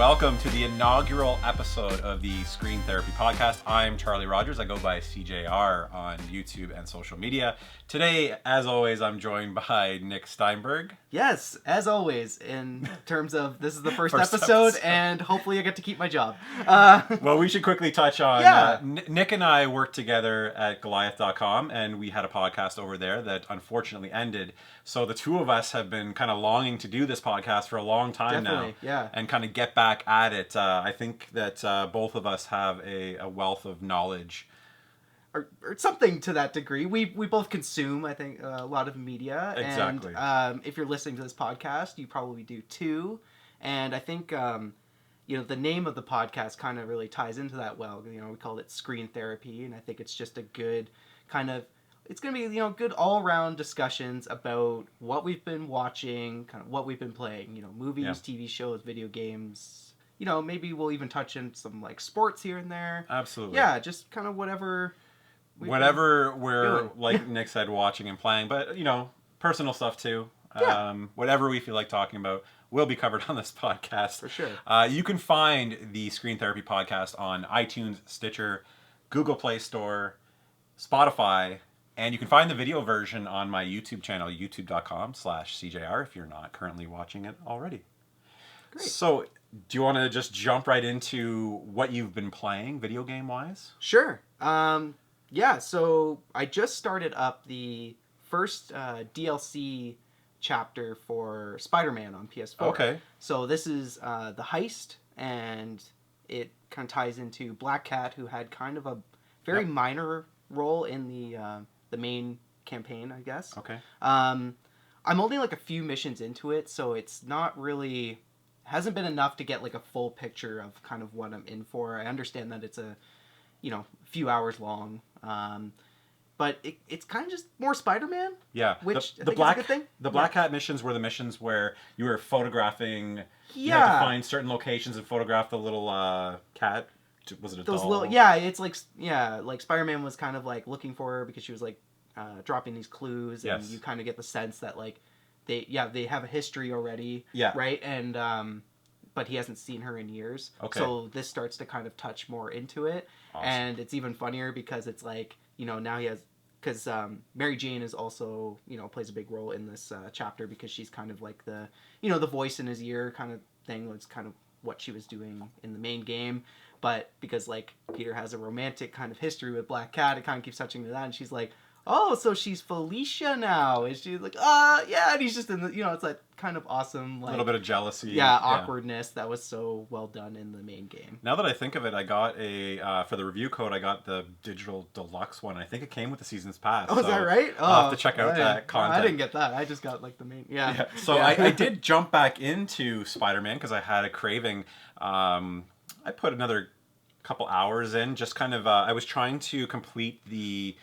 welcome to the inaugural episode of the Screen Therapy Podcast. I'm Charlie Rogers. I go by SeeJayAre on YouTube and social media. Today, as always, I'm joined by Nick Steinberg. Yes, as always, in terms of this is the first episode, and hopefully I get to keep my job. Well, we should quickly touch on, Nick and I worked together at Goliath.com, and we had a podcast over there that unfortunately ended. So the two of us have been kind of longing to do this podcast for a long time now. Yeah. And kind of get back at it. I think that both of us have a wealth of knowledge. Or something to that degree. We both consume, I think, a lot of media. Exactly. And if you're listening to this podcast, you probably do too. And I think, the name of the podcast kind of really ties into that well. We called it Screen Therapy, and I think it's just a good kind of... It's going to be, good all-around discussions about what we've been watching, kind of what we've been playing, movies, TV shows, video games. Maybe we'll even touch in some, like, sports here and there. Absolutely. Yeah, just kind of whatever we're, doing. Like Nick said, watching and playing. But, personal stuff, too. Yeah. Whatever we feel like talking about will be covered on this podcast. For sure. You can find the Screen Therapy Podcast on iTunes, Stitcher, Google Play Store, Spotify, and you can find the video version on my YouTube channel, youtube.com/SeeJayAre, if you're not currently watching it already. Great. So, do you want to just jump right into what you've been playing, video game-wise? Sure. So I just started up the first DLC chapter for SpiderMan on PS4. Okay. So this is the heist, and it kind of ties into Blackout, who had kind of a very minor role in the main campaign, I guess. Okay. I'm only like a few missions into it, so it's not really... hasn't been enough to get like a full picture of kind of what I'm in for. I understand that it's a, few hours long. But it's kind of just more Spider-Man. Yeah. Which I think is a good thing. The Black Hat missions were the missions where you were photographing. Yeah. You had to find certain locations and photograph the little cat. Was it a doll? It's like Spider-Man was kind of like looking for her because she was like dropping these clues, and you kind of get the sense that like they have a history already. Yeah. Right. And but he hasn't seen her in years. Okay. So this starts to kind of touch more into it. Awesome. And it's even funnier because it's like, now he has... Because Mary Jane is also, plays a big role in this chapter because she's kind of like the, the voice in his ear kind of thing. Was kind of what she was doing in the main game. But because, like, Peter has a romantic kind of history with Black Cat, it kind of keeps touching to that. And she's like, oh, so she's Felicia now. And she's like, yeah. And he's just in the, it's like kind of awesome. Like, a little bit of jealousy. Yeah, awkwardness that was so well done in the main game. Now that I think of it, I got for the review code, I got the digital deluxe one. I think it came with the season's pass. Oh, is that right? I'll have to check out that content. I didn't get that. I just got like the main. Yeah. So I did jump back into Spider-Man because I had a craving. I put another couple hours in, just kind of, I was trying to complete the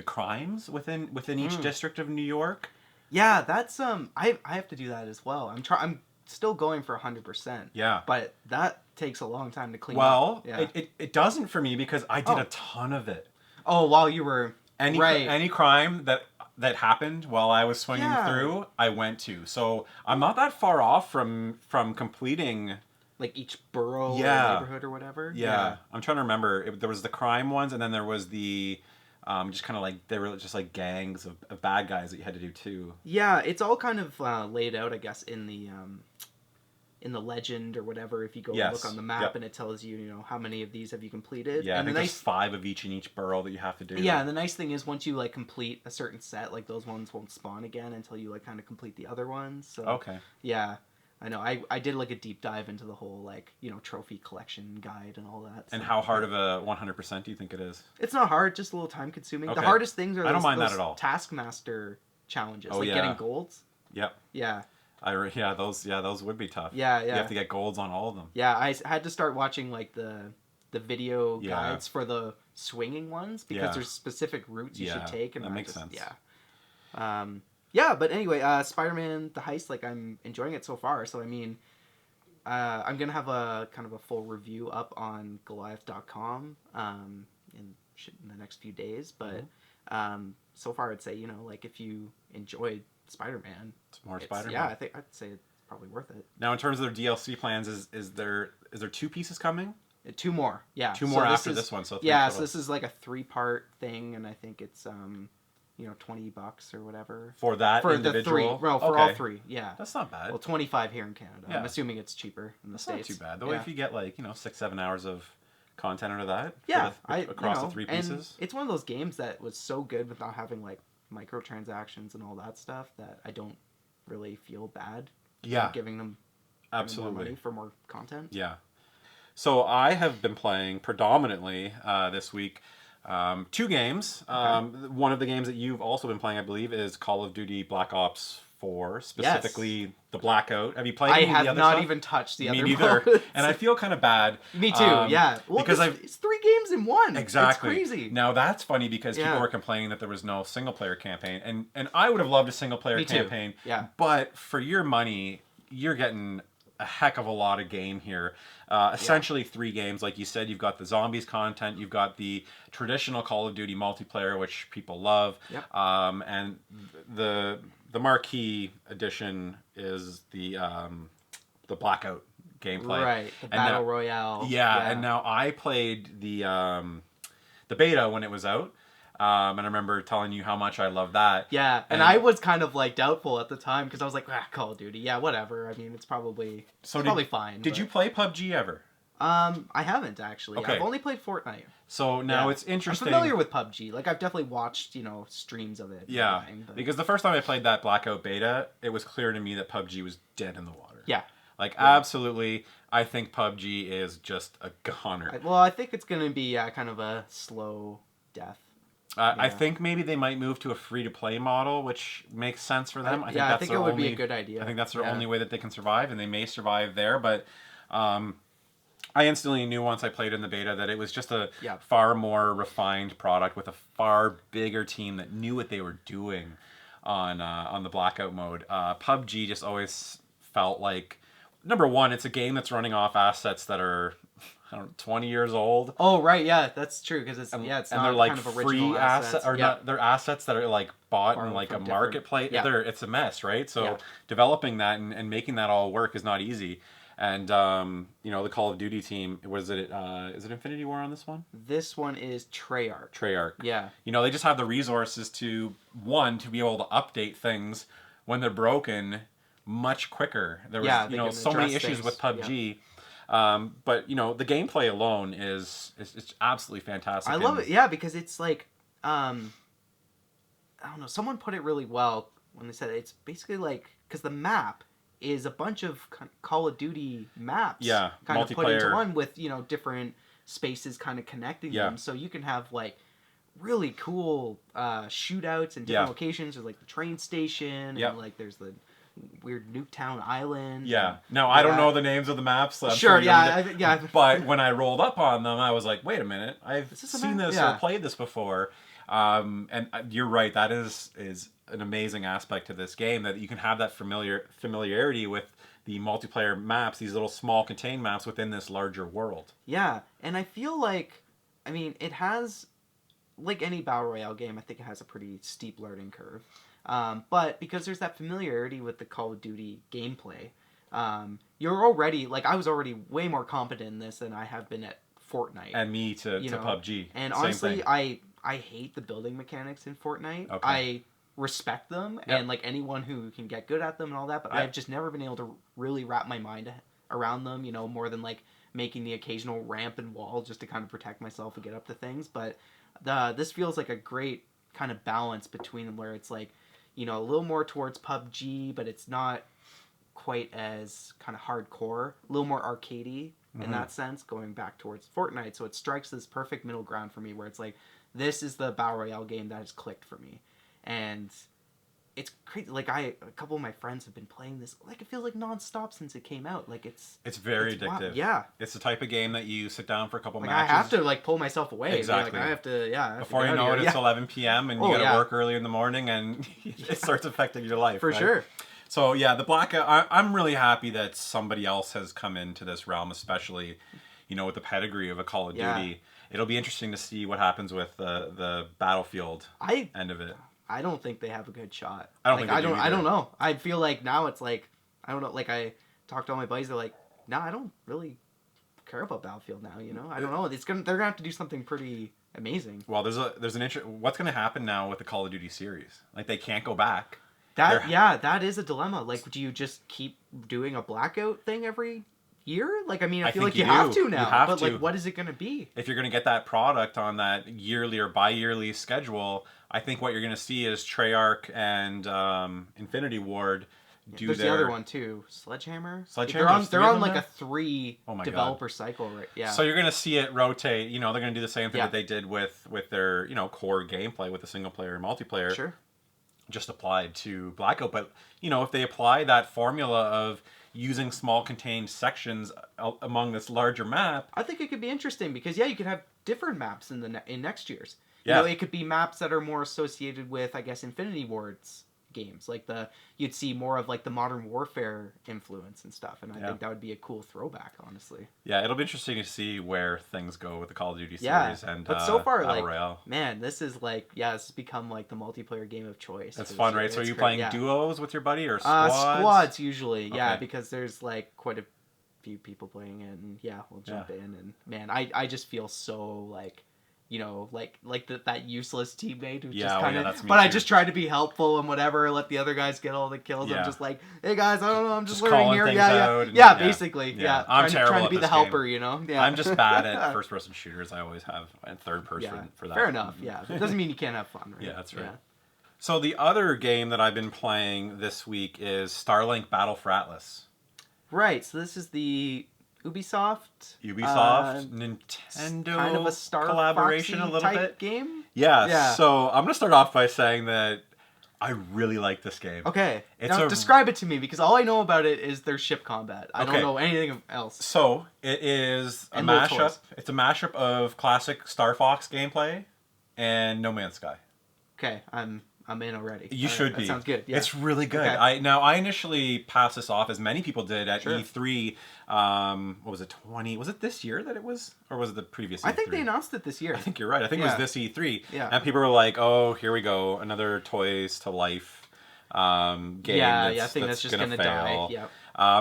crimes within each district of New York. Yeah, that's I have to do that as well. I'm still going for 100%. Yeah, but that takes a long time to clean up. Well, it doesn't for me because I did a ton of it. Oh, while you were any crime that happened while I was swinging through, I went to. So I'm not that far off from completing. Like each borough or neighborhood or whatever? Yeah. I'm trying to remember. There was the crime ones, and then there was the... just kind of like... They were just like gangs of bad guys that you had to do too. Yeah, it's all kind of laid out, I guess, in the legend or whatever. If you go and look on the map and it tells you, how many of these have you completed. Yeah, and I think there's 5 of each in each borough that you have to do. Yeah, and the nice thing is once you like complete a certain set, like those ones won't spawn again until you like kind of complete the other ones. So, okay. Yeah. I know. I did like a deep dive into the whole like trophy collection guide and all that. And how hard of a 100% do you think it is? It's not hard, just a little time consuming. Okay. The hardest things are those, I don't mind that at all. Taskmaster challenges, like getting golds. Yep. Yeah. Those would be tough. Yeah. You have to get golds on all of them. Yeah, I had to start watching like the video guides for the swinging ones because there's specific routes you should take, and that makes sense. Yeah. Yeah, but anyway, Spider-Man the Heist, like I'm enjoying it so far. So I mean, I'm gonna have a kind of a full review up on Goliath.com in the next few days. But so far, I'd say like if you enjoyed Spider-Man, it's more Spider-Man. Yeah, I'd say probably worth it. Now, in terms of their DLC plans, is there 2 pieces coming? 2 more, yeah. 2 more after this one, so 3 yeah. total. So this is like a 3-part thing, and I think it's $20 or whatever for that for individual. The 3. No, for all 3. Yeah, that's not bad. Well, 25 here in Canada. Yeah. I'm assuming it's cheaper in the States. Not too bad. Though if you get 6-7 hours of content out of that, yeah, across the 3 pieces. And it's one of those games that was so good without having like microtransactions and all that stuff that I don't really feel bad. Yeah, giving them absolutely more money for more content. Yeah. So I have been playing predominantly this week 2 games. Okay. One of the games that you've also been playing, I believe, is Call of Duty Black Ops 4, specifically the Blackout. Have you played any of the other stuff? I have not even touched the other Me neither. modes. And I feel kind of bad. Me too, yeah. Well, because it's 3 games in one. Exactly. It's crazy. Now, that's funny because people were complaining that there was no single-player campaign. And I would have loved a single-player campaign. Yeah. But for your money, you're getting a heck of a lot of game here. Essentially 3 games. Like you said, you've got the zombies content, you've got the traditional Call of Duty multiplayer, which people love, and the marquee edition is the Blackout gameplay. Right, the Battle Royale. Yeah, and now I played the beta when it was out. And I remember telling you how much I love that. Yeah, and I was kind of like doubtful at the time because I was like, Call of Duty, yeah, whatever. I mean, it's probably fine. Did you play PUBG ever? I haven't actually. Okay. I've only played Fortnite. So now it's interesting. I'm familiar with PUBG. Like I've definitely watched, streams of it. Yeah, because the first time I played that Blackout beta, it was clear to me that PUBG was dead in the water. Yeah. Absolutely, I think PUBG is just a goner. Well, I think it's going to be kind of a slow death. I think maybe they might move to a free-to-play model, which makes sense for them. I think it would be a good idea. I think that's their only way that they can survive, and they may survive there. But I instantly knew once I played in the beta that it was just a far more refined product with a far bigger team that knew what they were doing on the Blackout mode. PUBG just always felt like, number one, it's a game that's running off assets that are 20 years old. Oh, right, yeah, that's true, because it's not they're like kind of free assets, or not, they're assets that are like bought in like a marketplace. It's a mess, right? So developing that and making that all work is not easy. And the Call of Duty team, is it Infinity War on this one? This one is Treyarch. Yeah. They just have the resources to be able to update things when they're broken much quicker. There was so many issues with PUBG. But the gameplay alone is absolutely fantastic. I love it, because it's like I don't know, someone put it really well when they said it's basically like, because the map is a bunch of Call of Duty maps kind of put into one with different spaces kind of connecting them, so you can have like really cool shootouts in different locations. There's like the train station and like there's the weird Nuketown Island. Now I don't know the names of the maps. So sure, But when I rolled up on them, I was like, wait a minute, I've seen this or played this before. And you're right, that is an amazing aspect to this game, that you can have that familiarity with the multiplayer maps, these little small contained maps within this larger world. Yeah, and I feel like, it has, like any Battle Royale game, I think it has a pretty steep learning curve. But because there's that familiarity with the Call of Duty gameplay, you're already, like, I was already way more competent in this than I have been at Fortnite. And me to PUBG. And honestly, I hate the building mechanics in Fortnite. Okay. I respect them and like anyone who can get good at them and all that, but I've just never been able to really wrap my mind around them, more than like making the occasional ramp and wall just to kind of protect myself and get up to things. But this feels like a great kind of balance between them, where it's like, a little more towards PUBG, but it's not quite as kind of hardcore, a little more arcadey in that sense, going back towards Fortnite. So it strikes this perfect middle ground for me, where it's like, this is the Battle Royale game that has clicked for me. And it's crazy. Like, a couple of my friends have been playing this, like, it feels like nonstop since it came out. Like, it's very addictive. Wild. Yeah. It's the type of game that you sit down for a couple matches. I have to, like, pull myself away. Exactly. I have to, before you know it, it's 11 p.m. and you got to work early in the morning, and it starts affecting your life. For sure. So, the Blackout, I'm really happy that somebody else has come into this realm, especially, with the pedigree of a Call of Duty. It'll be interesting to see what happens with the Battlefield end of it. I don't think they have a good shot. I don't think they do either. I don't know. I feel like now it's like, I don't know. Like I talked to all my buddies, they're like, "Nah, I don't really care about Battlefield now." You know, I don't know. They're gonna have to do something pretty amazing. Well, what's gonna happen now with the Call of Duty series? Like they can't go back. That is a dilemma. Like, do you just keep doing a Blackout thing every year? Like, I mean, I feel like you have to now. But like, what is it gonna be? If you're gonna get that product on that yearly or bi-yearly schedule, I think what you're gonna see is Treyarch and Infinity Ward. There's the other one too, Sledgehammer. Sledgehammer. They're on like a 3 developer cycle, right? Yeah. So you're gonna see it rotate. You know, they're gonna do the same thing that they did with their core gameplay with the single player and multiplayer. Sure. Just applied to Blackout, but if they apply that formula of using small contained sections among this larger map, I think it could be interesting because you could have different maps in next year's. Yeah. It could be maps that are more associated with, I guess, Infinity Ward's games. Like you'd see more of like the Modern Warfare influence and stuff, and I think that would be a cool throwback, honestly. Yeah, it'll be interesting to see where things go with the Call of Duty series but so far, Battle Royale. Man, this is like this has become like the multiplayer game of choice. It's fun, right? So are you playing duos with your buddy or squads? Squads usually, because there's like quite a few people playing it, and we'll jump in, and man, I just feel so like that useless teammate who just kind of. But I just try to be helpful and whatever. Let the other guys get all the kills. I'm just like, hey guys, I don't know. I'm just learning here. Basically. I'm terrible trying to be the helper. Yeah. I'm just bad at first-person shooters. I always have, and third person for that. Fair enough. Yeah, it doesn't mean you can't have fun. Right? Yeah, that's right. Yeah. So the other game that I've been playing this week is Starlink Battle for Atlas. Right. So this is the Ubisoft, Nintendo kind of a Star collaboration Foxy a little type bit game. Yeah. So I'm gonna start off by saying that I really like this game. Okay, now describe it to me because all I know about it is their ship combat. I don't know anything else. So it is a mashup. It's a mashup of classic Star Fox gameplay and No Man's Sky. Okay, I'm in already. You should be. That sounds good. Yeah. It's really good. Okay. I initially passed this off, as many people did, at E3. What was it, was it this year that it was? Or was it the previous E3? I think they announced it this year. I think you're right. I think it was this E3. Yeah. And people were like, oh, here we go. Another Toys to Life game I think that's just going to die. Yeah.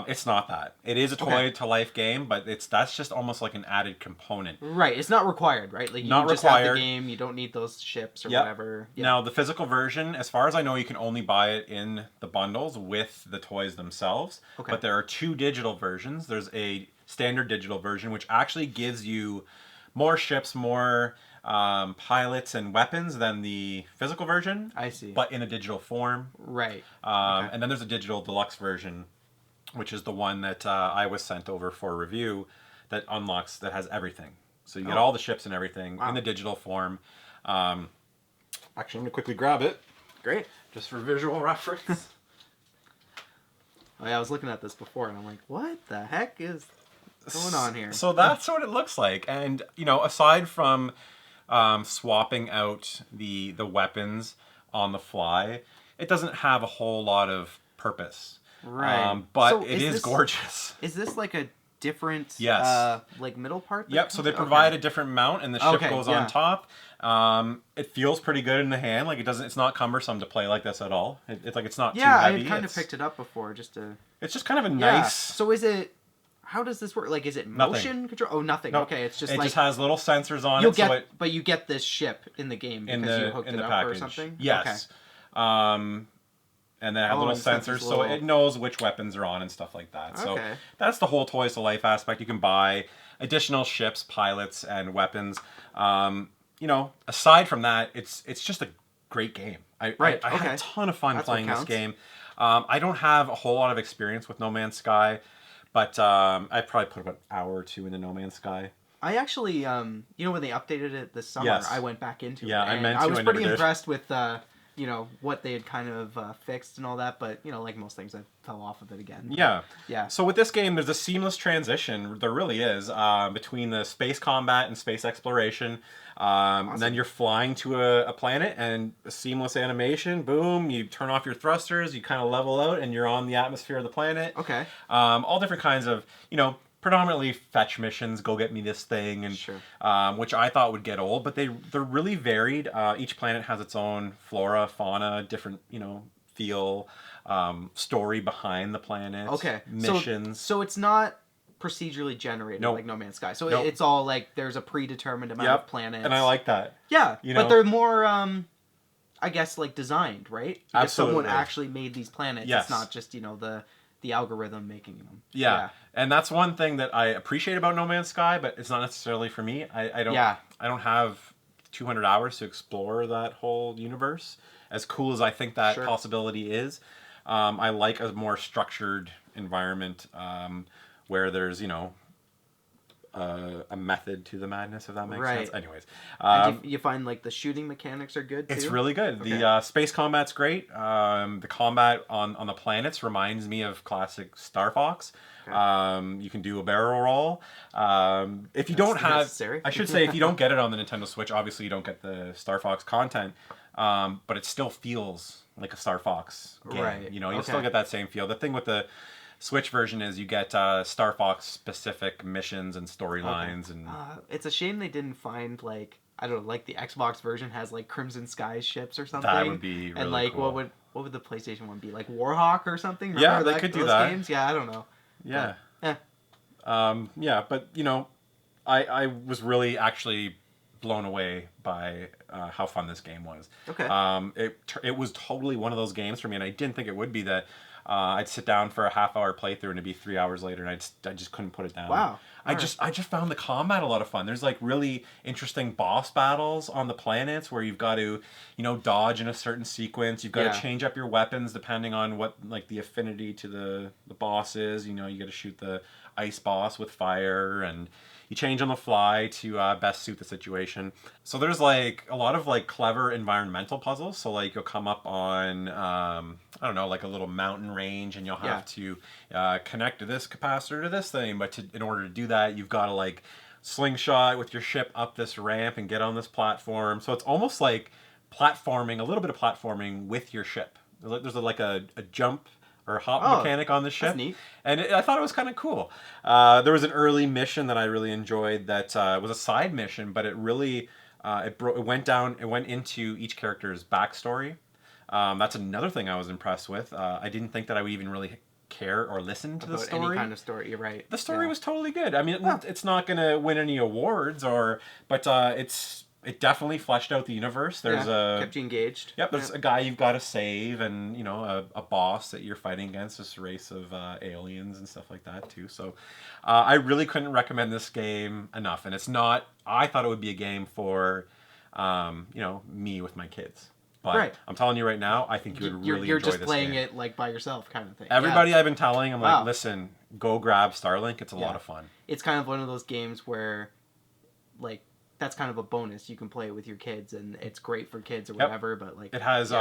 It's not that. It is a toy-to-life game, but that's just almost like an added component. Right. It's not required, right? Like you not just required. Have the game. You don't need those ships or whatever. Yep. Now, the physical version, as far as I know, you can only buy it in the bundles with the toys themselves. Okay. But there are 2 digital versions. There's a standard digital version, which actually gives you more ships, more pilots and weapons than the physical version. I see. But in a digital form. Right. And then there's a digital deluxe version, which is the one that I was sent over for review, that has everything. So you get all the ships and everything in the digital form. Actually, I'm going to quickly grab it. Great. Just for visual reference. I was looking at this before, and I'm like, what the heck is going on here? So that's what it looks like. And, aside from swapping out the weapons on the fly, it doesn't have a whole lot of purpose. Right. But so it is gorgeous. Is this like a different like middle part? Yep, so they provide a different mount and the ship goes on top. It feels pretty good in the hand. Like it's not cumbersome to play like this at all. It's not too heavy. I kind of picked it up before just to... It's just kind of a nice... So is it... How does this work? Like, is it motion control? Oh, nothing. Nope. Okay, it's just it just has little sensors on it. But you get this ship in the game because you hooked it up package. Or something? Yes. Okay. And they have little sensors, so it knows which weapons are on and stuff like that. So that's the whole Toys to Life aspect. You can buy additional ships, pilots, and weapons. Aside from that, it's just a great game. I had a ton of fun playing this game. I don't have a whole lot of experience with No Man's Sky, but I probably put about an hour or 2 into No Man's Sky. I actually, when they updated it this summer, I went back into it. Yeah, I was pretty impressed with... what they had kind of fixed and all that, but, like most things, I fell off of it again. But, yeah. So with this game, there's a seamless transition, there really is, between the space combat and space exploration. Awesome. And then you're flying to a planet, and a seamless animation, boom, you turn off your thrusters, you kind of level out, and you're on the atmosphere of the planet. Okay. All different kinds of, predominantly fetch missions, go get me this thing, and which I thought would get old, but they're really varied. Each planet has its own flora, fauna, different feel, story behind the planet. Okay. Missions. So it's not procedurally generated like No Man's Sky. So it's all like there's a predetermined amount of planets. And I like that. Yeah, but they're more, I guess, like designed, right? Because Absolutely. someone actually made these planets. Yes. It's not just, the algorithm making them. Yeah. And that's one thing that I appreciate about No Man's Sky, but it's not necessarily for me. I don't have 200 hours to explore that whole universe. As cool as I think that possibility is, I like a more structured environment where there's, a method to the madness, if that makes sense. Anyways. You find, like, the shooting mechanics are good, too? It's really good. Okay. The space combat's great. The combat on the planets reminds me of classic Star Fox. Okay. You can do a barrel roll. If you don't have... Necessary. I should say, if you don't get it on the Nintendo Switch, obviously you don't get the Star Fox content, but it still feels like a Star Fox game. Right. You still get that same feel. The thing with the Switch version is you get Star Fox specific missions and storylines. And it's a shame they didn't find, like, I don't know, like the Xbox version has like Crimson Skies ships or something. That would be really and like cool. what would the PlayStation one be, like Warhawk or something? Remember yeah, they could do that. Games? Yeah, I don't know. Yeah. But I was really actually blown away by how fun this game was. Okay. It was totally one of those games for me, and I didn't think it would be that. I'd sit down for a half-hour playthrough and it'd be 3 hours later, and I just couldn't put it down. Wow. I just found the combat a lot of fun. There's like really interesting boss battles on the planets where you've got to, dodge in a certain sequence. You've got to change up your weapons depending on what like the affinity to the boss is. You got to shoot the ice boss with fire, and you change on the fly to best suit the situation. So there's like a lot of like clever environmental puzzles. So like you'll come up on I don't know, like a little mountain range, and you'll have to connect to this capacitor to this thing. But in order to do that, you've got to like slingshot with your ship up this ramp and get on this platform. So it's almost like platforming, a little bit of platforming with your ship. There's like a jump or hop mechanic on the ship. That's neat. And I thought it was kind of cool. There was an early mission that I really enjoyed that was a side mission, but it really it went into each character's backstory. That's another thing I was impressed with. I didn't think that I would even really care or listen to the story. Any kind of story, you're right. The story was totally good. I mean, it's not going to win any awards, but it definitely fleshed out the universe. There's kept you engaged. Yep, there's a guy you've got to save, and a boss that you're fighting against, this race of aliens and stuff like that too. So I really couldn't recommend this game enough. And it's not. I thought it would be a game for me with my kids. But I'm telling you right now, I think you would really enjoy this game. You're just playing it like by yourself kind of thing. Everybody I've been telling, I'm like, listen, go grab Starlink. It's a lot of fun. It's kind of one of those games where, like, that's kind of a bonus. You can play it with your kids, and it's great for kids or whatever. But like, it has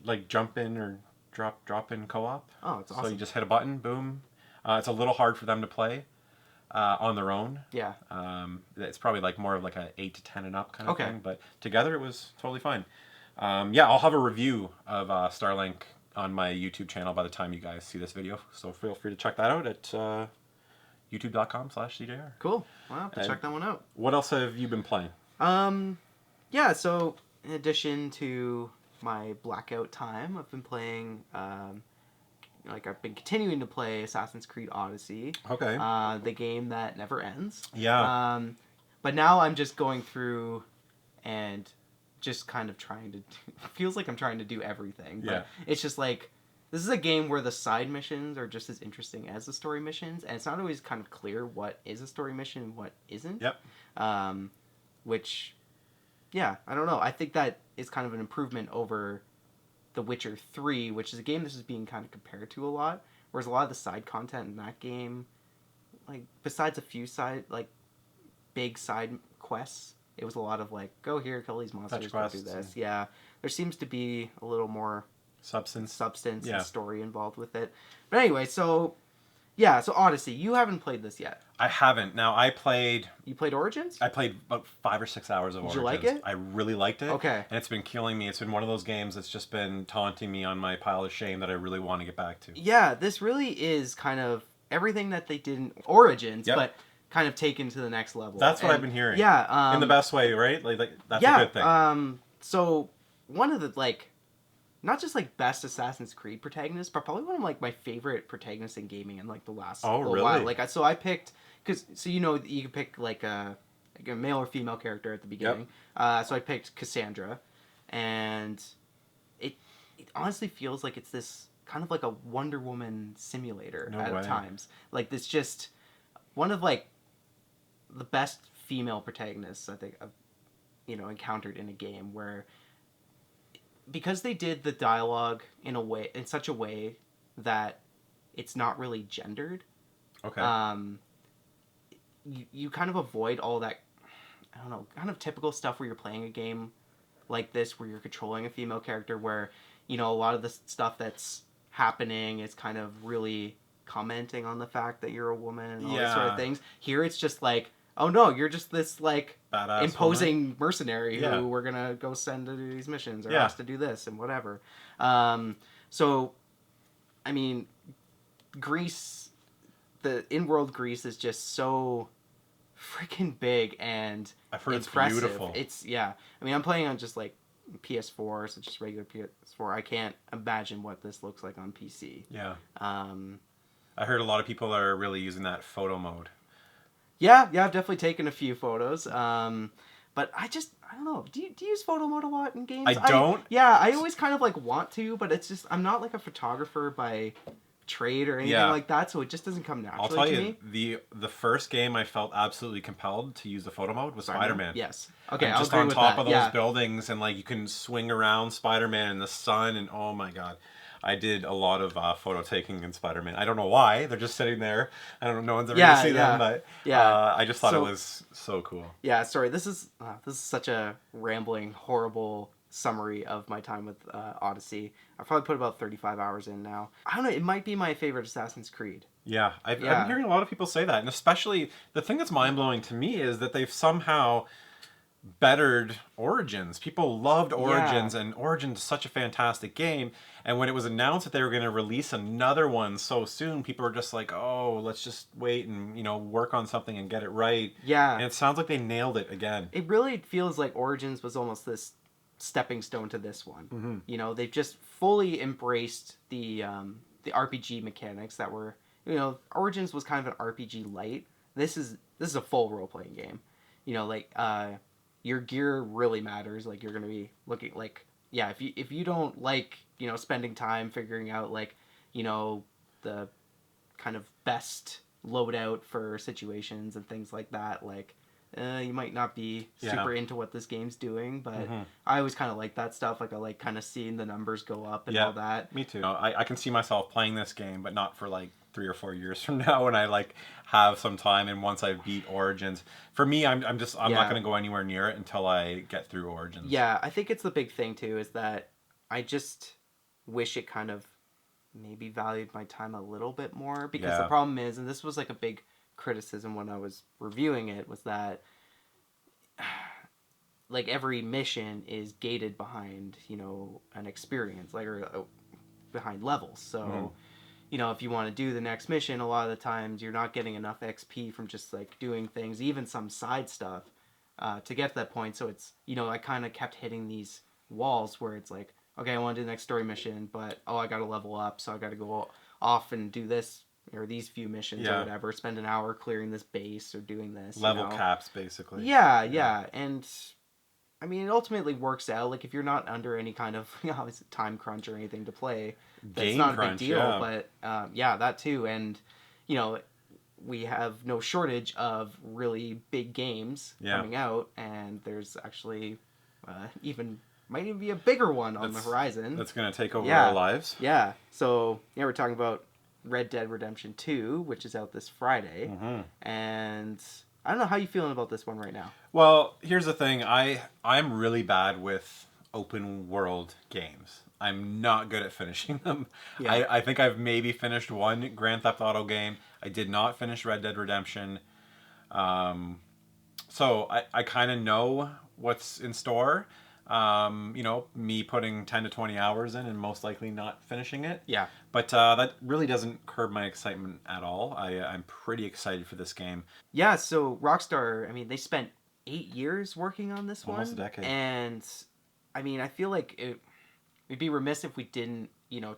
like jump in or drop in co-op. Oh, it's awesome. So you just hit a button, boom. It's a little hard for them to play on their own. Yeah. It's probably like more of like a 8 to 10 and up kind of thing. But together it was totally fine. I'll have a review of Starlink on my YouTube channel by the time you guys see this video. So feel free to check that out at youtube.com/SeeJayAre. Cool. I'll have to check that one out. What else have you been playing? So in addition to my Blackout time, I've been playing, I've been continuing to play Assassin's Creed Odyssey. Okay. The game that never ends. Yeah. But now I'm just going through and just kind of trying to feels like I'm trying to do everything. But it's just like, this is a game where the side missions are just as interesting as the story missions, and it's not always kind of clear what is a story mission and what isn't. Yep. Which, I don't know. I think that is kind of an improvement over The Witcher 3, which is a game this is being kind of compared to a lot, whereas a lot of the side content in that game, like, besides a few big side quests, it was a lot of like, go here, kill these monsters, go do this. Yeah. There seems to be a little more substance and story involved with it. But anyway, so Odyssey, you haven't played this yet. I haven't. Now, You played Origins? I played about 5 or 6 hours of Origins. Did you like it? I really liked it. Okay. And it's been killing me. It's been one of those games that's just been taunting me on my pile of shame that I really want to get back to. Yeah, this really is kind of everything that they did in Origins, but kind of taken to the next level. That's what I've been hearing. Yeah. in the best way, right? Like that's a good thing. So one of the not just like best Assassin's Creed protagonist, but probably one of like my favorite protagonists in gaming in like the last really? while. Like so I picked you can pick like a male or female character at the beginning. Yep. So I picked Cassandra, and it honestly feels like it's this kind of like a Wonder Woman simulator at times. Like this just one of like the best female protagonists I think I've encountered in a game, where because they did the dialogue in such a way that it's not really gendered. Okay. You kind of avoid all that, I don't know, kind of typical stuff where you're playing a game like this where you're controlling a female character, where a lot of the stuff that's happening is kind of really commenting on the fact that you're a woman and all these sort of things. Here it's just like, oh no, you're just this like badass imposing mercenary who we're gonna go send to do these missions or ask to do this and whatever. So, I mean, Greece, the in-world Greece is just so freaking big and I've heard impressive. It's beautiful. I mean, I'm playing on just like PS4, so just regular PS4. I can't imagine what this looks like on PC. Yeah. I heard a lot of people are really using that photo mode. Yeah, I've definitely taken a few photos. But I don't know. Do you use photo mode a lot in games? I don't. I always kind of like want to, but it's just I'm not like a photographer by trade or anything like that, so it just doesn't come naturally. I'll tell you, the first game I felt absolutely compelled to use the photo mode was Spider-Man. Yes. Okay, I'm just on top of those buildings, and like you can swing around Spider-Man in the sun, and oh my god. I did a lot of photo taking in Spider-Man. I don't know why. They're just sitting there. I don't know. No one's ever going to see them, but I just thought it was so cool. Yeah, sorry. This is such a rambling, horrible summary of my time with Odyssey. I've probably put about 35 hours in now. I don't know. It might be my favorite Assassin's Creed. Yeah, I've been hearing a lot of people say that. And especially, the thing that's mind-blowing to me is that they've somehow bettered Origins. People loved Origins, and Origins is such a fantastic game. And when it was announced that they were going to release another one so soon, people were just like, oh, let's just wait and, work on something and get it right. Yeah. And it sounds like they nailed it again. It really feels like Origins was almost this stepping stone to this one. Mm-hmm. They've just fully embraced the RPG mechanics that were, Origins was kind of an RPG light. This is a full role-playing game. Your gear really matters. Like, you're going to be looking like, if you don't like, spending time figuring out like, the kind of best loadout for situations and things like that, like, you might not be super into what this game's doing, but I always kind of like that stuff. Like, I like kind of seeing the numbers go up and all that. Me too. I can see myself playing this game, but not for like 3 or 4 years from now when I like have some time, and once I beat Origins. For me, I'm not going to go anywhere near it until I get through Origins. Yeah, I think it's the big thing too, is that I just wish it kind of maybe valued my time a little bit more, because the problem is, and this was like a big criticism when I was reviewing it, was that like every mission is gated behind an experience, like, or behind levels. So if you want to do the next mission, a lot of the times you're not getting enough XP from just like doing things, even some side stuff, to get to that point. So it's I kind of kept hitting these walls where it's like, okay, I want to do the next story mission, but I got to level up, so I got to go off and do this or these few missions or whatever, spend an hour clearing this base or doing this. Level caps, basically. Yeah. And I mean, it ultimately works out. Like, if you're not under any kind of time crunch or anything to play, it's not a big deal. But that too. And, we have no shortage of really big games coming out, and there's actually might even be a bigger one on the horizon. That's going to take over our lives. Yeah. So, we're talking about Red Dead Redemption 2, which is out this Friday. Mm-hmm. And I don't know, how you feeling about this one right now? Well, here's the thing. I'm really bad with open world games. I'm not good at finishing them. Yeah. I think I've maybe finished one Grand Theft Auto game. I did not finish Red Dead Redemption. So I kind of know what's in store. Me putting 10 to 20 hours in and most likely not finishing it. Yeah. But that really doesn't curb my excitement at all. I'm pretty excited for this game. Yeah, so Rockstar, I mean, they spent 8 years working on this one. Almost a decade. And, I mean, I feel like it we'd be remiss if we didn't,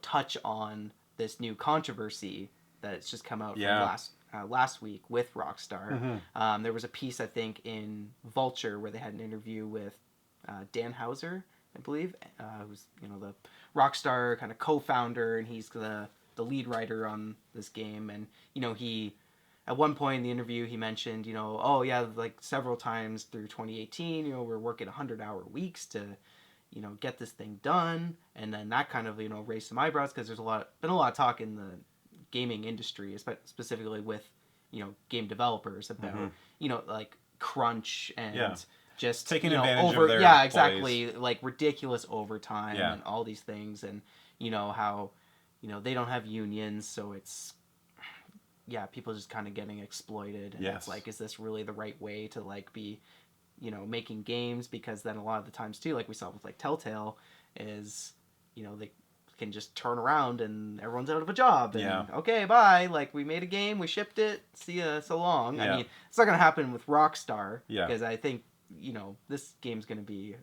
touch on this new controversy that's just come out from last week with Rockstar. There was a piece, I think, in Vulture where they had an interview with Dan Houser, I believe, who's the Rockstar kind of co-founder, and he's the lead writer on this game. And he, at one point in the interview, he mentioned like several times through 2018, we're working 100-hour weeks to get this thing done. And then that kind of raised some eyebrows, because there's been a lot of talk in the gaming industry, specifically with game developers, about like crunch and just taking advantage of their exactly, like ridiculous overtime and all these things. And how they don't have unions, so it's people just kind of getting exploited. And it's like, is this really the right way to like be making games? Because then a lot of the times too, like we saw with like Telltale, is they can just turn around and everyone's out of a job, and okay, bye, like we made a game, we shipped it, see ya, so long. I mean, it's not gonna happen with Rockstar, because I think this game's gonna be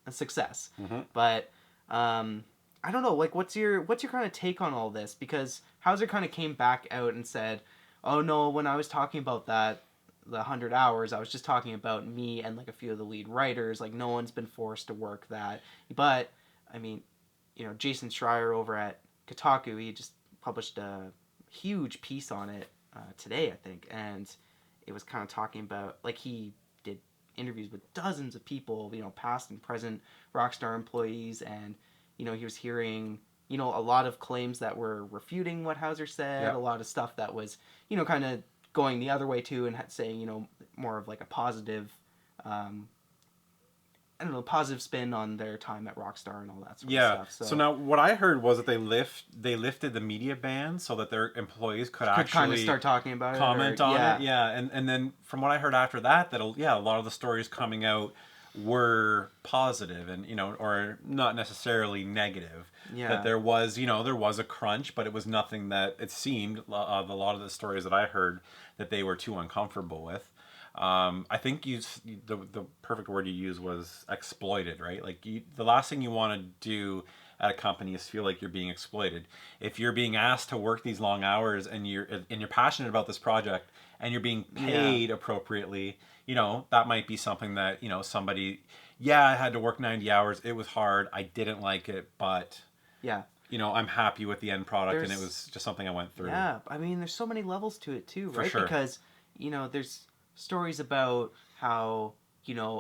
a success. But I don't know, like what's your kind of take on all this? Because Houser kind of came back out and said, oh no, when I was talking about the 100 hours, I was just talking about me and like a few of the lead writers, like no one's been forced to work that. But I mean, Jason Schreier over at Kotaku, he just published a huge piece on it today, I think, and it was kind of talking about, like, he did interviews with dozens of people, past and present Rockstar employees, and he was hearing a lot of claims that were refuting what Houser said, a lot of stuff that was kind of going the other way too, and saying more of like a positive positive spin on their time at Rockstar and all that sort of stuff. So now what I heard was that they lifted the media ban so that their employees could actually kind of start talking about it, comment on it. And then from what I heard after that a lot of the stories coming out were positive, and or not necessarily negative. That there was a crunch, but it was nothing that it seemed a lot of the stories that I heard that they were too uncomfortable with. I think the perfect word you used was exploited, right? Like the last thing you want to do at a company is feel like you're being exploited. If you're being asked to work these long hours and you're passionate about this project and you're being paid appropriately, that might be something that somebody, I had to work 90 hours. It was hard. I didn't like it, but I'm happy with the end product, and it was just something I went through. Yeah, I mean, there's so many levels to it too, right? For sure. Because there's stories about how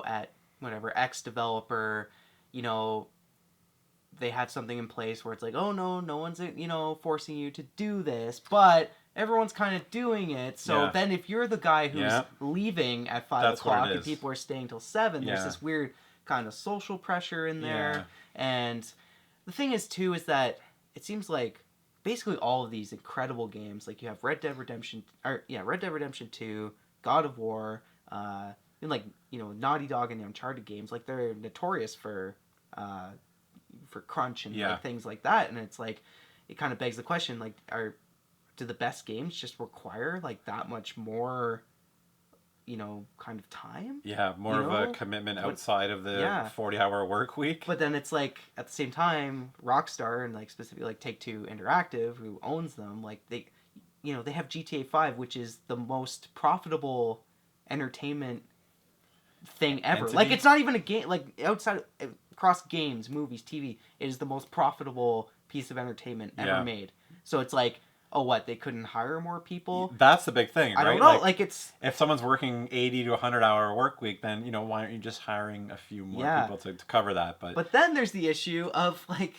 at whatever X developer, they had something in place where it's like, oh no one's forcing you to do this, but everyone's kind of doing it. So then if you're the guy who's leaving at 5 o'clock and people are staying till 7, there's this weird kind of social pressure in there. And the thing is too is that it seems like basically all of these incredible games, like you have Red Dead Redemption 2, God of War, and like Naughty Dog and the Uncharted games, like they're notorious for crunch and like things like that. And it's like, it kind of begs the question, like, do the best games just require like that much more kind of time? More of a commitment outside of the 40-hour work week. But then it's like, at the same time, Rockstar and like specifically like Take-Two Interactive, who owns them, like they have GTA 5, which is the most profitable entertainment thing ever. Entity? Like, it's not even a game, like, across games, movies, TV, it is the most profitable piece of entertainment ever made. So it's like, oh, what, they couldn't hire more people? That's the big thing, right? I don't know, like it's... If someone's working 80 to 100-hour work week, then, why aren't you just hiring a few more people to cover that? But then there's the issue of, like,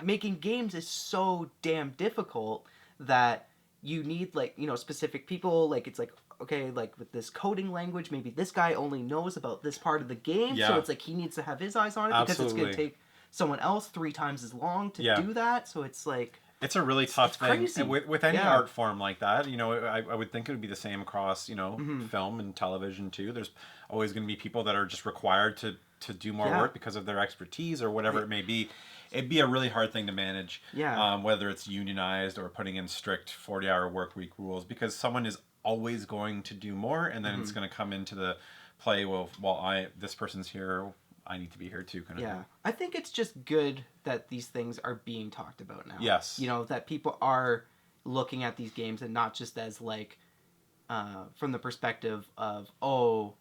making games is so damn difficult that you need, like, specific people. Like, it's like, okay, like with this coding language, maybe this guy only knows about this part of the game, so it's like he needs to have his eyes on it because it's going to take someone else 3 times as long to do that. So it's like, it's a really tough thing. Crazy. And with any art form like that, I would think it would be the same across, film and television too. There's always going to be people that are just required to do more work because of their expertise or whatever it may be. It'd be a really hard thing to manage, whether it's unionized or putting in strict 40-hour work week rules, because someone is always going to do more, and then it's going to come into the play, well, this person's here, I need to be here too, kind of thing. I think it's just good that these things are being talked about now. Yes. You know, that people are looking at these games and not just as like from the perspective of, oh,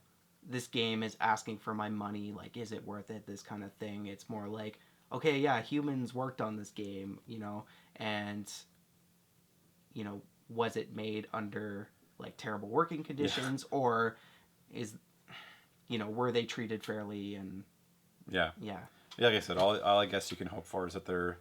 this game is asking for my money, like, is it worth it, this kind of thing. It's more like, okay, yeah, humans worked on this game, you know, and, you know, was it made under, like, terrible working conditions, or is, you know, were they treated fairly, and... Yeah. Like I said, all I guess you can hope for is that they're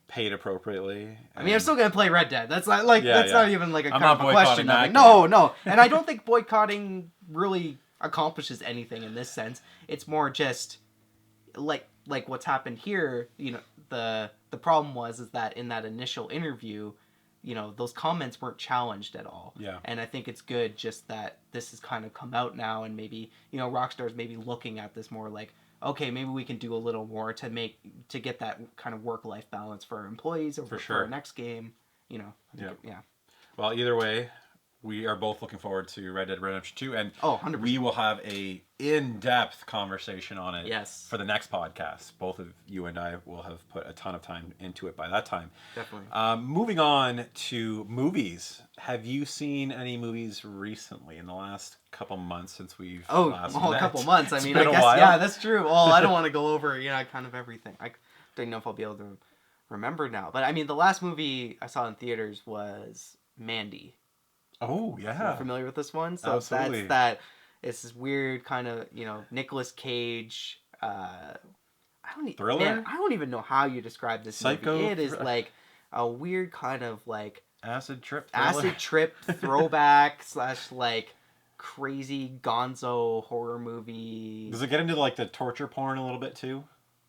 paid appropriately. I mean, I'm still gonna play Red Dead. That's not like not even like a I'm kind of a question. No, and I don't think boycotting really accomplishes anything in this sense. It's more just like what's happened here. You know, the problem is that in that initial interview, you know, those comments weren't challenged at all. Yeah. And I think it's good just that this has kind of come out now, and maybe, you know, Rockstar's maybe looking at this more like, okay, maybe we can do a little more to get that kind of work-life balance for our employees over for our next game, you know. Yeah. Well, either way, we are both looking forward to Red Dead Redemption 2, and 100%. We will have a in-depth conversation on it yes. for the next podcast. Both of you and I will have put a ton of time into it by that time. Definitely. Moving on to movies. Have you seen any movies recently in the last couple months since we've last met? A couple months. I mean, I guess, yeah, that's true. Well, I don't want to go over, kind of everything. I don't know if I'll be able to remember now. But, I mean, the last movie I saw in theaters was Mandy. Oh, yeah. So familiar with this one? So Absolutely. It's this weird kind of, Nicolas Cage, thriller? Man, I don't even know how you describe this Psycho movie. It is like a weird kind of like acid trip throwback / like crazy gonzo horror movie. Does it get into like the torture porn a little bit too?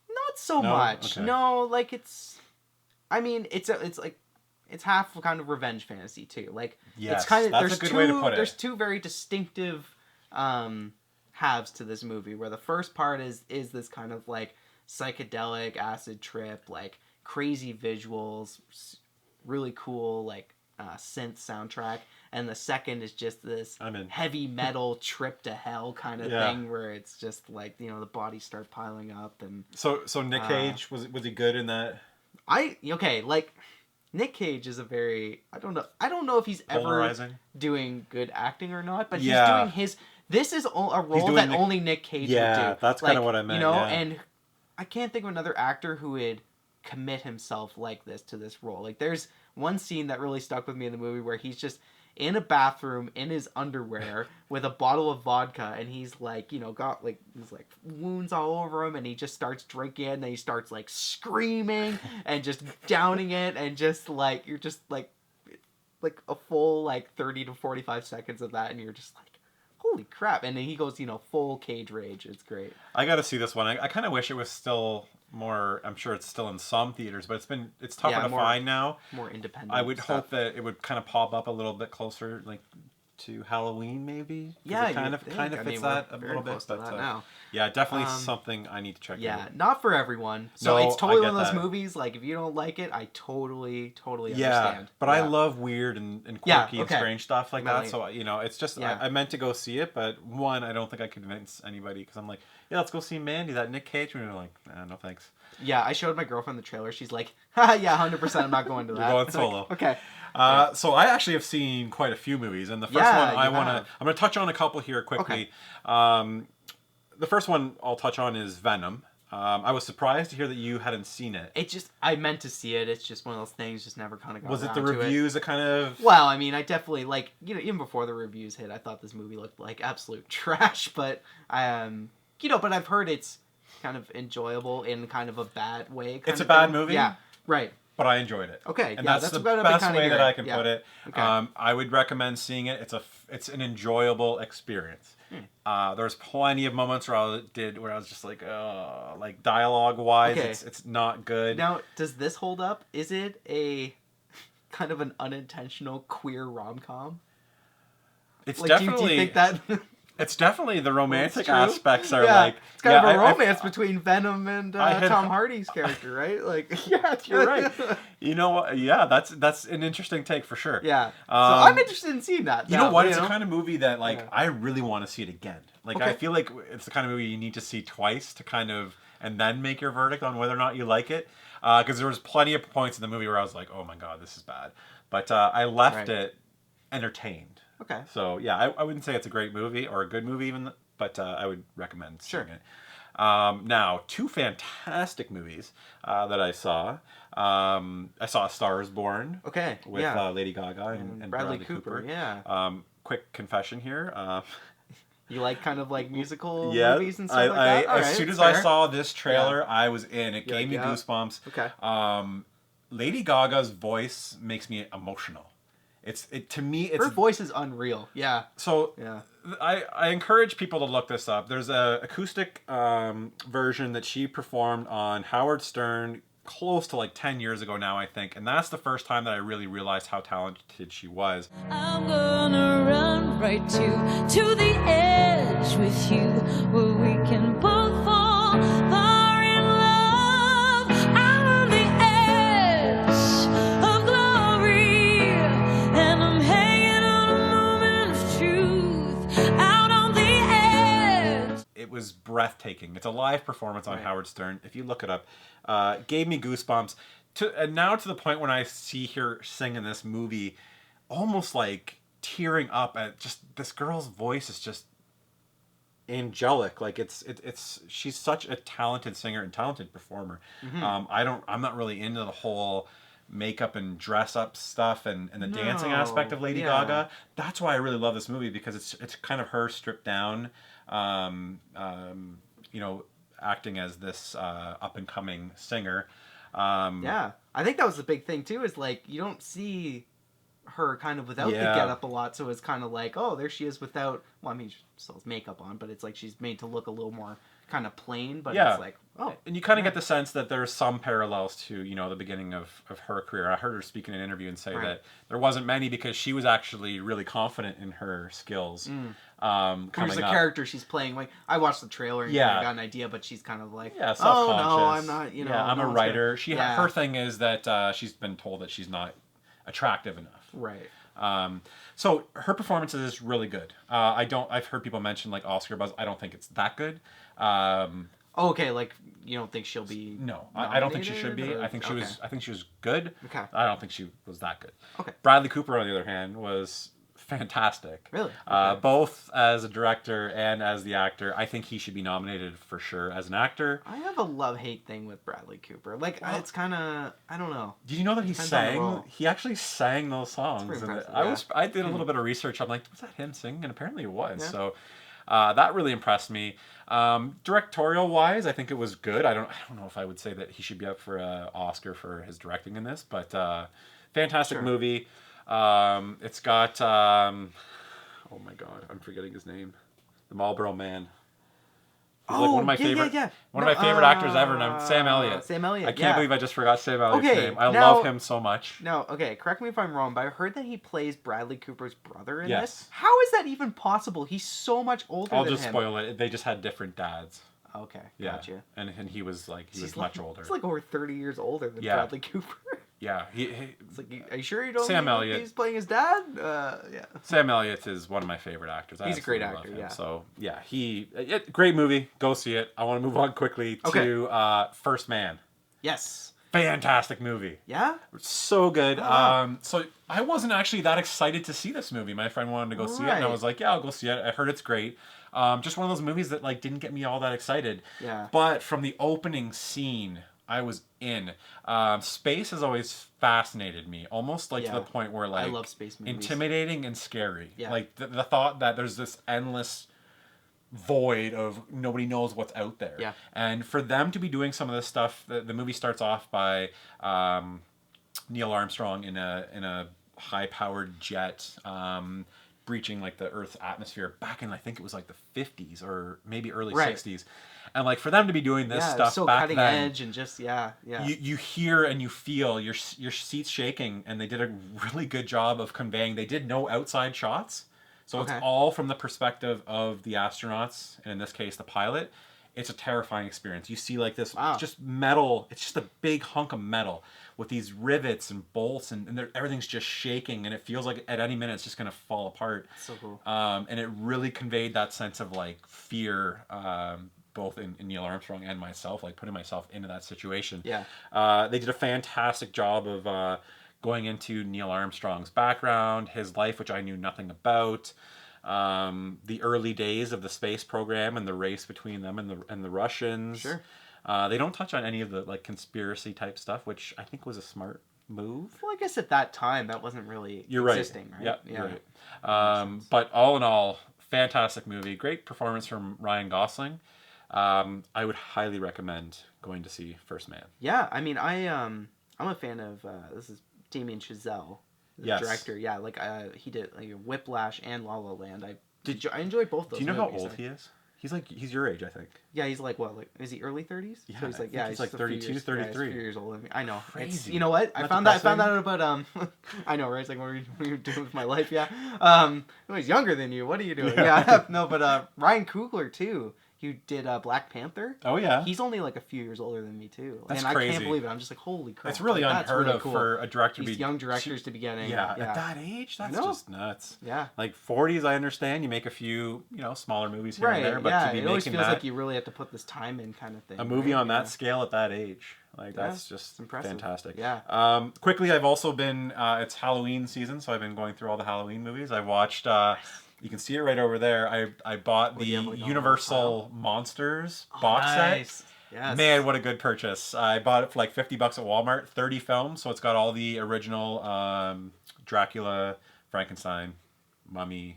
Not so much. Okay. No, like it's like it's half kind of revenge fantasy too. Like yes, it's kind of that's a good way to put it. There's two very distinctive halves to this movie, where the first part is this kind of like psychedelic acid trip, like crazy visuals, really cool like synth soundtrack, and the second is just this heavy metal trip to hell kind of thing, where it's just like, the bodies start piling up. And so Nick Cage, was he good in that? Nick Cage is I don't know if he's ever doing good acting or not, but he's doing his. This is a role that only Nick Cage would do. Yeah, that's kind of what I meant. And I can't think of another actor who would commit himself like this to this role. Like, there's one scene that really stuck with me in the movie where he's just in a bathroom in his underwear with a bottle of vodka, and he's like, got like these like wounds all over him, and he just starts drinking it, and then he starts like screaming and just downing it, and just like you're just like a full like 30 to 45 seconds of that, and you're just like, holy crap. And then he goes, full Cage rage. It's great. I gotta see this one. I kind of wish it was still more. I'm sure it's still in some theaters, but it's tougher to find now. More independent. I would hope that it would kind of pop up a little bit closer, like to Halloween, maybe. Yeah, it kind of fits that a little bit. But now. Yeah, definitely something I need to check out. Yeah, not for everyone. So it's totally one of those movies. Like, if you don't like it, I totally understand. But I love weird and quirky and strange stuff like that. So it's just I meant to go see it, but one, I don't think I could convince anybody, because I'm like, yeah, let's go see Mandy, that Nick Cage movie. And they're like, no thanks. Yeah, I showed my girlfriend the trailer. She's like, yeah, 100%. I'm not going to that. You're going solo. Like, okay. So I actually have seen quite a few movies, and the first one I'm going to touch on a couple here quickly. Okay. The first one I'll touch on is Venom. I was surprised to hear that you hadn't seen it. I meant to see it. It's just one of those things, just never kind of got around to it. Was it the reviews that kind of... Well, I mean, I definitely, like, even before the reviews hit, I thought this movie looked like absolute trash, but, but I've heard it's kind of enjoyable in kind of a bad way. It's a bad movie? Yeah, right. But I enjoyed it. Okay, and that's the best way that I can put it. Okay. I would recommend seeing it. It's an enjoyable experience. There's plenty of moments where I was just like, like dialogue wise, it's not good. Now, does this hold up? Is it a kind of an unintentional queer rom-com? It's like, definitely. Do you think that? It's definitely the romantic aspects are like... It's kind of a romance between Venom and Tom Hardy's character, right? Like, yeah, you're right. You know what? Yeah, that's an interesting take for sure. Yeah. So I'm interested in seeing that. You know what? It's the kind of movie that, like, I really want to see it again. Like, I feel like it's the kind of movie you need to see twice to kind of... and then make your verdict on whether or not you like it. Because there was plenty of points in the movie where I was like, oh my god, this is bad. But I left it entertained. Okay. So, yeah, I wouldn't say it's a great movie or a good movie even, but I would recommend seeing it. Now, two fantastic movies that I saw. I saw A Star is Born. Okay. With Lady Gaga and Bradley Cooper. Yeah. Quick confession here. You like kind of like musical movies and stuff like that? As soon as I saw this trailer, I was in. It gave me goosebumps. Okay. Lady Gaga's voice makes me emotional. To me, it's... her voice is unreal. Yeah. So I encourage people to look this up. There's a acoustic version that she performed on Howard Stern close to like 10 years ago now, I think. And that's the first time that I really realized how talented she was. I'm gonna run right to the edge with you, where we can both fall far in love, out on the edge of glory, and I'm hanging on a moment of truth, out on the edge. It was breathtaking. It's a live performance on Howard Stern. If you look it up, gave me goosebumps. And now to the point when I see her sing in this movie, almost like tearing up at just this girl's voice is just angelic. Like she's such a talented singer and talented performer. I'm not really into the whole makeup and dress up stuff and the dancing aspect of Lady Gaga. That's why I really love this movie, because it's kind of her stripped down, acting as this up and coming singer. I think that was the big thing too, is like you don't see her kind of without the getup a lot, so it's kind of like, oh, there she is without, well, I mean, she still has makeup on, but it's like she's made to look a little more kind of plain, but it's like, oh. And you kind of get the sense that there's some parallels to, the beginning of her career. I heard her speak in an interview and say that there wasn't many, because she was actually really confident in her skills. There's a character she's playing. Like, I watched the trailer and I got an idea, but she's kind of like, self-conscious. Oh no, I'm not. I'm a writer. Her thing is that she's been told that she's not attractive enough. Right. So her performance is really good. I've heard people mention like Oscar buzz. I don't think it's that good. Okay, like you don't think she'll be? No, I don't think she should be. I think she was. I think she was good. Okay. I don't think she was that good. Okay. Bradley Cooper, on the other hand, was fantastic. Really? Okay. Both as a director and as the actor. I think he should be nominated for sure as an actor. I have a love-hate thing with Bradley Cooper. Like, it's kind of, I don't know. Did you know that he sang? He actually sang those songs. I did a little bit of research. I'm like, was that him singing? And apparently it was. Yeah. So that really impressed me. Directorial wise, I think it was good. I don't know if I would say that he should be up for an Oscar for his directing in this, but fantastic movie. It's got oh my god, I'm forgetting his name. The Marlboro Man. He's like one of my favorite actors ever, and Sam Elliott. Sam Elliott. I can't believe I just forgot Sam Elliott's name. I love him so much. No, okay, correct me if I'm wrong, but I heard that he plays Bradley Cooper's brother in this. How is that even possible? He's so much older than him. I'll just spoil it. They just had different dads. Okay, gotcha. And he was much older. He's like over 30 years older than Bradley Cooper. Yeah, it's like, are you sure you don't? Sam Elliott. He's playing his dad. Sam Elliott is one of my favorite actors. He's a great actor. Yeah. So great movie. Go see it. I want to move on quickly to First Man. Yes. Fantastic movie. Yeah. So good. So I wasn't actually that excited to see this movie. My friend wanted to go see it, and I was like, yeah, I'll go see it. I heard it's great. Just one of those movies that like didn't get me all that excited. Yeah. But from the opening scene, I was in. Space has always fascinated me, almost like to the point where like I love space movies. Intimidating and scary. Yeah. Like the thought that there's this endless void of nobody knows what's out there. Yeah. And for them to be doing some of this stuff, the movie starts off by Neil Armstrong in a high-powered jet. Breaching like the Earth's atmosphere back in, I think it was like the 50s or maybe early 60s, and like for them to be doing this stuff so back cutting then, edge and just you hear and you feel your seats shaking, and they did a really good job of conveying. They did no outside shots, So it's all from the perspective of the astronauts, and in this case, the pilot. It's a terrifying experience. You see like this just metal. It's just a big hunk of metal with these rivets and bolts, and everything's just shaking, and it feels like at any minute it's just going to fall apart. So cool. And it really conveyed that sense of like fear, both in Neil Armstrong and myself, like putting myself into that situation. Yeah. They did a fantastic job of going into Neil Armstrong's background, his life, which I knew nothing about. The early days of the space program and the race between them and the Russians. Sure. They don't touch on any of the like conspiracy type stuff, which I think was a smart move. Well, I guess at that time that wasn't really existing, right? Yep, yeah, right. But all in all, fantastic movie. Great performance from Ryan Gosling. I would highly recommend going to see First Man. Yeah, I mean, I'm a fan of this is Damien Chazelle. Director, yeah, like he did like Whiplash and La La Land. I enjoy both those. Do you know how old he is? He's your age, I think. Yeah, he's like what? Like is he early 30s? Yeah, so he's like 32, 33. Yeah, he's a few years older than me. I know. Crazy. It's, you know what? I found out about I know, right? It's like what are you doing with my life? Yeah. He's younger than you. What are you doing? Yeah. No, but Ryan Coogler too. You did Black Panther. Oh yeah. He's only like a few years older than me too. That's and crazy. I can't believe it. I'm just like, holy crap. It's really unheard of for a director to be young directors to be getting. Yeah, at that age, that's just nuts. Yeah. Like 40s, I understand. You make a few, smaller movies here and there, but to be it always making feels that, like you really have to put this time in, kind of thing. A movie on that scale at that age, like that's just impressive. Fantastic. Yeah. Quickly, I've also been. It's Halloween season, so I've been going through all the Halloween movies. I watched. You can see it right over there. I bought the Universal Monsters box set. Yes. Man, what a good purchase. I bought it for like $50 at Walmart, 30 films, so it's got all the original Dracula, Frankenstein, Mummy,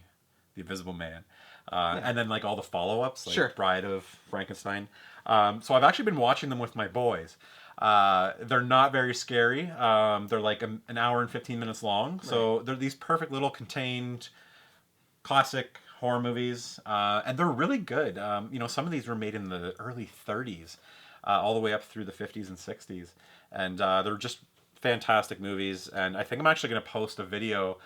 The Invisible Man. And then like all the follow-ups, like Bride of Frankenstein. So I've actually been watching them with my boys. They're not very scary. They're like an hour and 15 minutes long. So they're these perfect little contained classic horror movies, and they're really good. Some of these were made in the early 30s, all the way up through the 50s and 60s, and they're just fantastic movies. And I think I'm actually going to post a video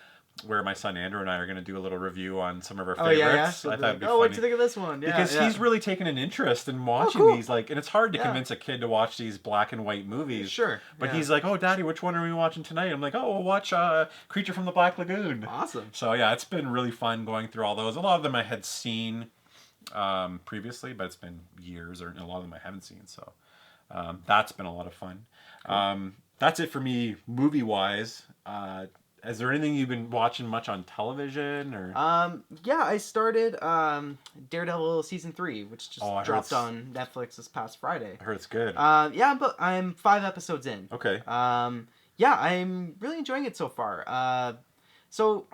where my son Andrew and I are going to do a little review on some of our favorites. I thought it'd be funny. What do you think of this one? Yeah, because he's really taken an interest in watching these, and it's hard to convince a kid to watch these black and white movies. Sure. But he's like, "Oh, Daddy, which one are we watching tonight?" I'm like, "Oh, we'll watch Creature from the Black Lagoon." Awesome. So yeah, it's been really fun going through all those. A lot of them I had seen previously, but it's been years, or a lot of them I haven't seen. So that's been a lot of fun. Cool. That's it for me, movie-wise. Is there anything you've been watching much on television, or? Yeah, I started Daredevil season 3, which just dropped on Netflix this past Friday. I heard it's good. Yeah, but I'm 5 episodes in. Okay. Yeah, I'm really enjoying it so far. So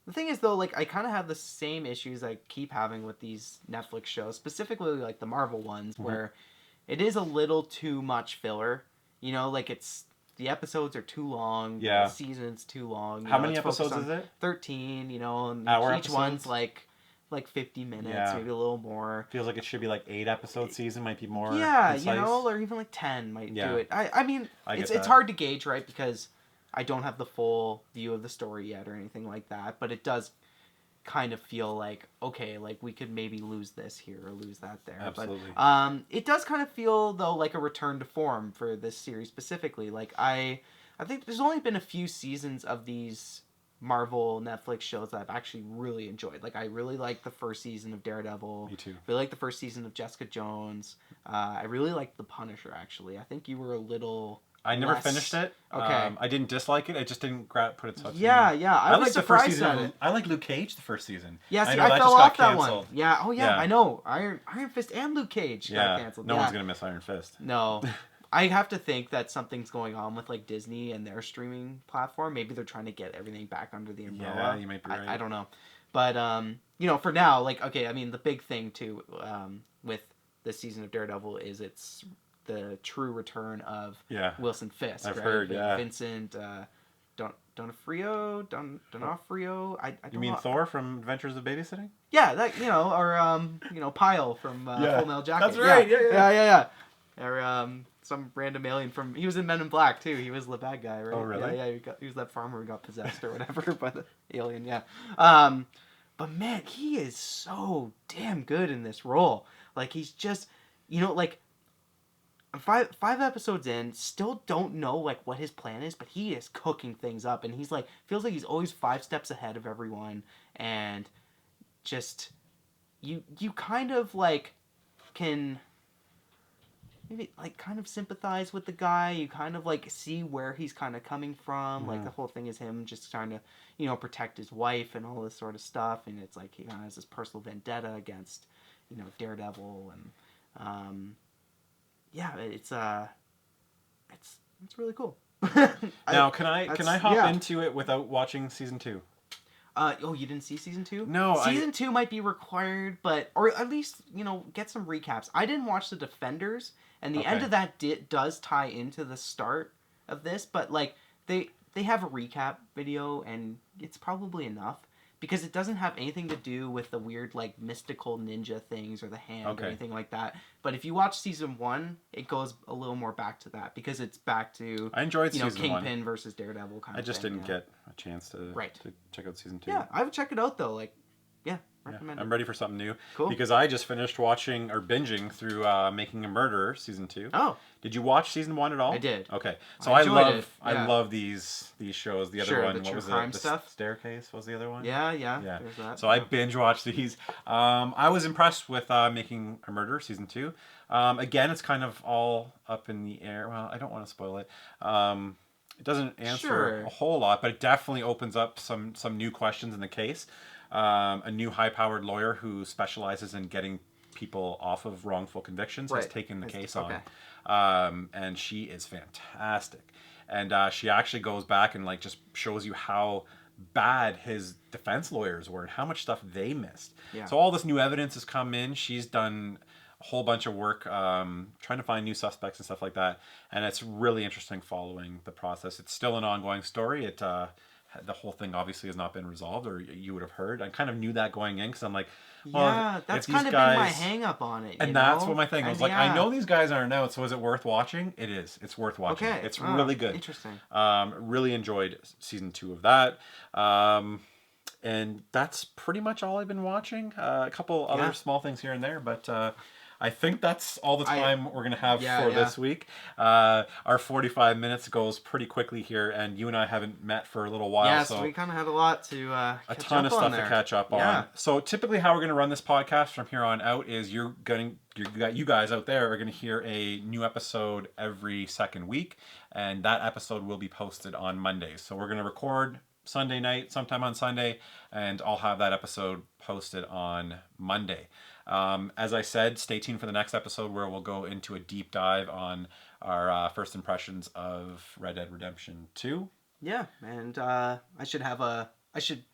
the thing is though, like I kind of have the same issues I keep having with these Netflix shows, specifically like the Marvel ones, where it is a little too much filler. Like it's. The episodes are too long. Yeah. The season's too long. How many episodes is it? 13, and Hour each one's like 50 minutes, maybe a little more. Feels like it should be like 8 episode season, might be more. Yeah, concise. or even like 10 might do it. I mean, it's hard to gauge, right? Because I don't have the full view of the story yet or anything like that, but it does kind of feel like, okay, like we could maybe lose this here or lose that there. Absolutely. But it does kind of feel though like a return to form for this series specifically. Like I think there's only been a few seasons of these Marvel Netflix shows that I've actually really enjoyed. Like I really liked the first season of Daredevil. Me too. Really liked the first season of Jessica Jones. I really liked The Punisher actually. I think you were a little I never finished it. Okay. I didn't dislike it. I just didn't put its hooks in. Yeah. I was liked the first season. at it. I like Luke Cage the first season. Yeah, see, I fell off that one. Yeah. Oh yeah, I know. Iron Fist and Luke Cage got canceled. No one's gonna miss Iron Fist. No. I have to think that something's going on with like Disney and their streaming platform. Maybe they're trying to get everything back under the umbrella. Yeah, you might be right. I don't know. But for now, like, okay, I mean the big thing too, with this season of Daredevil is it's the true return of Wilson Fisk. I've heard, Vincent D'Onofrio. You mean Thor from Adventures of Babysitting? Yeah, that or Pyle from Full Metal Jacket. That's right. Yeah. Or some random alien from. He was in Men in Black too. He was the bad guy, right? Oh really? Yeah. He was that farmer who got possessed or whatever by the alien. Yeah. But man, he is so damn good in this role. Like, he's just, you know, like, five episodes in, still don't know, like, what his plan is, but he is cooking things up, and he's, like, feels like he's always 5 steps ahead of everyone, and just, you kind of, like, can maybe, like, kind of sympathize with the guy. You kind of, like, see where he's kind of coming from. Like, the whole thing is him just trying to, you know, protect his wife and all this sort of stuff. And it's, like, he kind of has this personal vendetta against, you know, Daredevil. And, yeah, it's really cool. Now, can I hop into it without watching season 2? Oh, you didn't see season 2? No, season 2 might be required, or at least, you know, get some recaps. I didn't watch The Defenders, and the end of that does tie into the start of this, but like they have a recap video, and it's probably enough because it doesn't have anything to do with the weird like mystical ninja things or the hand or anything like that. But if you watch season 1, it goes a little more back to that because it's back to I enjoyed season 1. Kingpin versus Daredevil kind of thing. I just didn't get a chance to check out season 2. Yeah, I would check it out though. Like, recommend it. I'm ready for something new. Cool. Because I just finished watching or binging through Making a Murderer season 2. Oh. Did you watch season 1 at all? I did. Okay. So I love these shows. The other one, what was it? Stuff? Staircase was the other one? Yeah. There's that. So I binge watched these. I was impressed with Making a Murderer season 2. Again, it's kind of all up in the air. Well, I don't want to spoil it. It doesn't answer a whole lot, but it definitely opens up some new questions in the case. A new high-powered lawyer who specializes in getting people off of wrongful convictions has taken the case on. And she is fantastic. And she actually goes back and like just shows you how bad his defense lawyers were and how much stuff they missed. Yeah. So all this new evidence has come in. She's done a whole bunch of work trying to find new suspects and stuff like that. And it's really interesting following the process. It's still an ongoing story. The whole thing obviously has not been resolved, or you would have heard. I kind of knew that going in because I'm like, well, that's kind of been my hang up on it. And that's what my thing was. Like, I know these guys aren't out, so is it worth watching? It is. It's worth watching. Okay. It's really good. Interesting. Really enjoyed season 2 of that. And that's pretty much all I've been watching. A couple other small things here and there, but I think that's all the time we're going to have for this week. Our 45 minutes goes pretty quickly here, and you and I haven't met for a little while. Yeah, so we kind of had a lot to a ton of stuff to catch up on. So typically how we're going to run this podcast from here on out is you guys out there are going to hear a new episode every second week, and that episode will be posted on Mondays. So we're going to record Sunday night, sometime on Sunday, and I'll have that episode posted on Monday. As I said, stay tuned for the next episode where we'll go into a deep dive on our first impressions of Red Dead Redemption 2. Yeah, and I should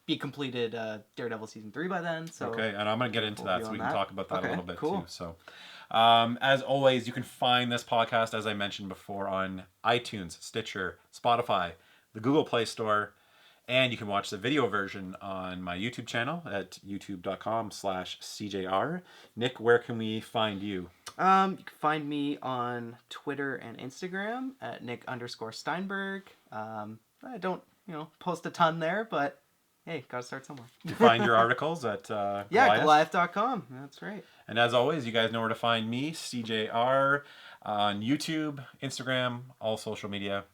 be completed Daredevil season 3 by then. So okay, and I'm gonna get into that so we can talk about that a little bit too. So, as always, you can find this podcast, as I mentioned before, on iTunes, Stitcher, Spotify, the Google Play Store. And you can watch the video version on my YouTube channel at youtube.com/SeeJayAre. Nick, where can we find you? You can find me on Twitter and Instagram at Nick_Steinberg. I don't, post a ton there, but hey, gotta start somewhere. You find your articles at Goliath? Goliath.com. That's right. And as always, you guys know where to find me, SeeJayAre, on YouTube, Instagram, all social media.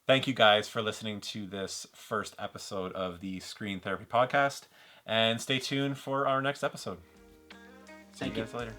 Thank you guys for listening to this first episode of the Screen Therapy Podcast, and stay tuned for our next episode. See you guys later.